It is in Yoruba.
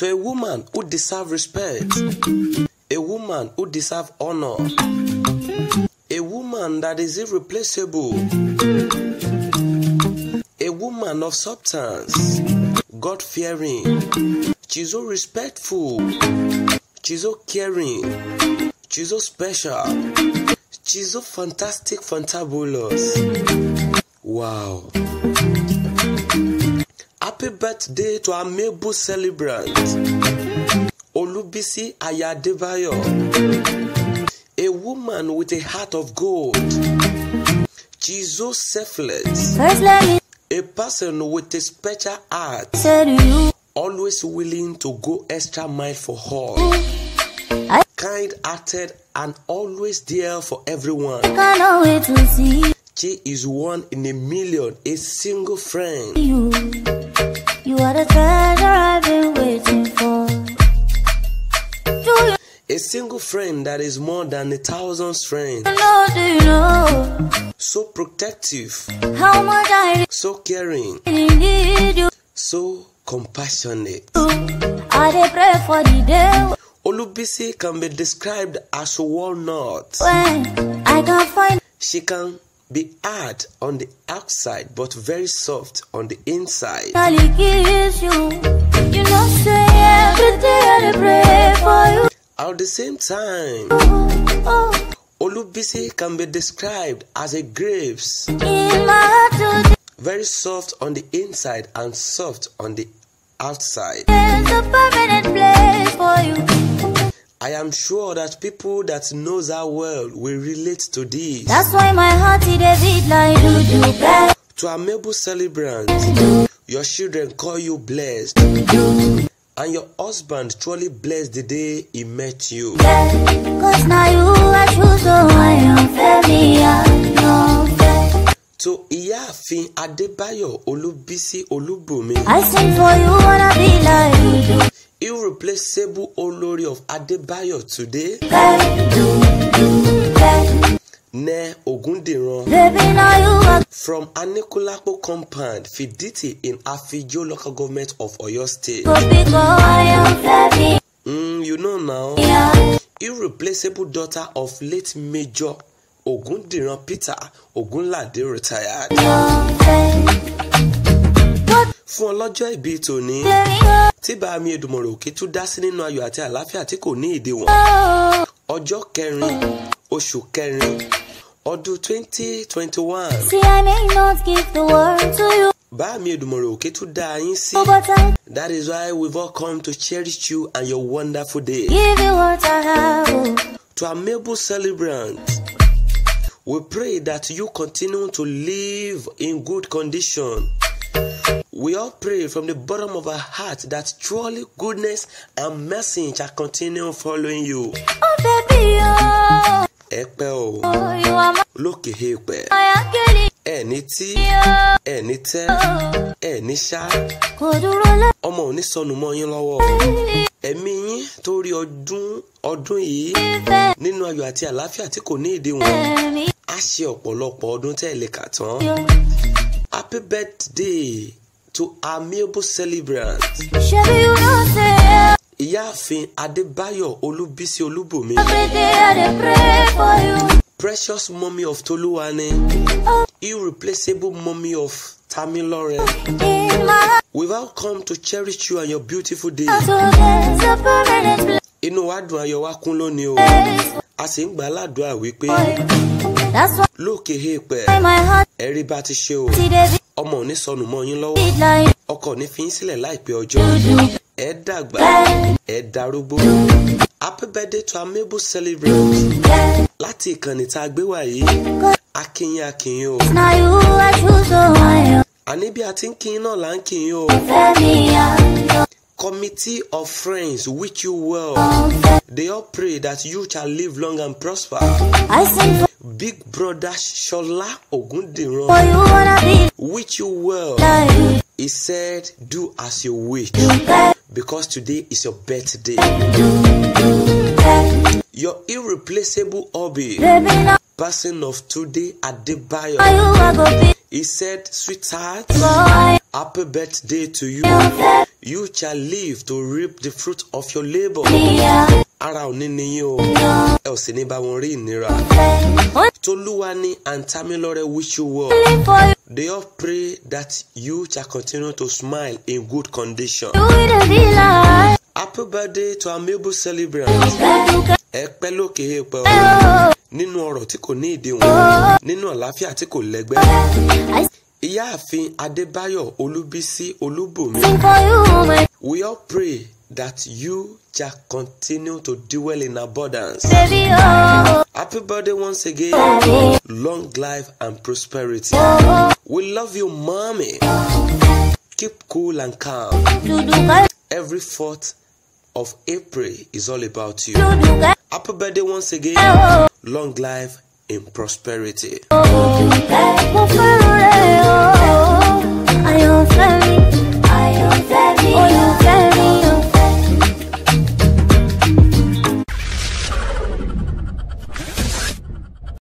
To a woman who deserves respect, a woman who deserves honor, a woman that is irreplaceable, a woman of substance, God-fearing. She's so respectful, she's so caring, she's so special, she's so fantastic, fantabulous. Wow. Happy birthday to our Amiable celebrant, Olubisi Aya Adebayo, a woman with a heart of gold. She's so selfless, a person with a special heart, always willing to go extra mile for her, kind-hearted and always there for everyone. Cannot wait to see. She is one in a million, a single friend. You are the treasure I've been waiting for. A single friend that is more than 1,000 friends. Do you know? So protective. How much I So caring. need you. So compassionate. I dey pray for the day Olubisi can be described as a walnut. when I can find. She can be hard on the outside but very soft on the inside. I'll kiss you. You know, say every day I dey pray for you. At the same time, Oh, Olubisi can be described as a grapes. in my heart today Very soft on the inside and soft on the outside. is a permanent place for you. I am sure that people that knows her well will relate to this. That's why my heart is a beat like do. To our Amiable celebrant, your children call you blessed, and your husband truly blessed the day he met you. Cause now you are true, so I am familiar. No fair. To Ìyáàfin Adébáyọ̀ Olúbísí Olúbùnmi, I sing for you, wanna be like you do. irreplaceable Olórí of Adébáyọ̀ today, Ne Ogundiran, Baby, now you are from Anikulapo compound, Fiditi in Afijo local government of Oyo State. good because I am familiar. You know now, irreplaceable daughter of late Major Ogundiran Peter Ogunlade retired. Fún ọlọ́jọ́ ìbí tòní, tí bá mi Èdùmàrè òkè tún dá sí nínú ayọ̀ àti àlàáfíà tí kò ní ìdíwọ̀n. Ọjọ́ kẹrin, oṣù kẹrin, ọdún 2021. See, I may not give the word to you, Bá mi Èdùmàrè òkè tún dá yín sí. but I That is why we've all come to cherish you and your wonderful day. give you what I have. To our Amiable celebrant, we pray that you continue to live in good condition. We all pray from the bottom of our heart that truly goodness and mercy shall continue following you. Oh, baby, oh, Ẹ pẹ́ o, oh, you are lókè èèpẹ̀. my angel. Ẹni tí, ẹni tẹ́, ẹni ṣá, Kò dúró lẹ́. ọmọ ò ní sọnù mọ́ yín lọ́wọ́. Ẹ̀mí yín torí ọdún yìí nínú ayọ̀ àti àlàáfíà tí kò ní ìdíwọ̀n. A ṣe ọ̀pọ̀lọpọ̀ ọdún tẹ́ ẹ lè kà tán. Happy birthday to our Amiable celebrant, Shabby, you know, say Ìyáàfin Adébáyọ̀ Olúbísí Olúbùnmi, every day I dey pray for you. precious mommy of Toluwani, irreplaceable mommy of Tamilore. In my heart We've all come to cherish you and your beautiful day. today is a permanent Inú wa dùn ayọ̀ wa kún lónìí o. place A sì ń gbà ládùúrà wípé for you. That's why lókè èèpẹ̀ my heart ẹ̀rí bá ti ṣe o. today Ọmọ ò ní sọnù mọ́ yín lọ́wọ́. beat like Ọkọ ò ní fi yín sílẹ̀ láìpẹ́ ọjọ́. Ẹ dàgbà, ẹ darúgbó. Happy birthday to our Amiable celebrant. Láti ìkànnì tá a gbé wá yìí, akínyìn o. now you are true, so I am Àní bí a ti ń kíyìn náà là ń kíyìn o. familiar. Committee of friends wish you well. They all pray that you shall live long and prosper. I sing for Big brother Shola Ogundiran you, wanna be wish you well. like you. He said, do as you wish, because today is your birthday. Your irreplaceable hobby, Baby, now person of today, Adebayo. you are go be He said, sweetheart, boy. Happy birthday to you. You shall live to reap the fruit of your labor. Ara òní ni yín o, ẹ ò sì ní bá wọn rí ìnira. Toluwani and Tamilore wish you well. They all pray that you shall continue to smile in good condition. Happy birthday to our Amiable celebrant. Ẹ pẹ́ lókè èèpẹ̀ o. Nínú ọrọ̀ tí kò ní ìdíwọ̀n, nínú àlàáfíà tí kò lẹ́gbẹ́. Ìyáàfin Adébáyọ̀ Olúbísí Olúbùnmi. We all pray that you shall continue to dwell in abundance. Happy birthday once again. Long life and prosperity. We love you, mommy. Keep cool and calm. Every 4th of April is all about you. Happy birthday once again. Long life and prosperity.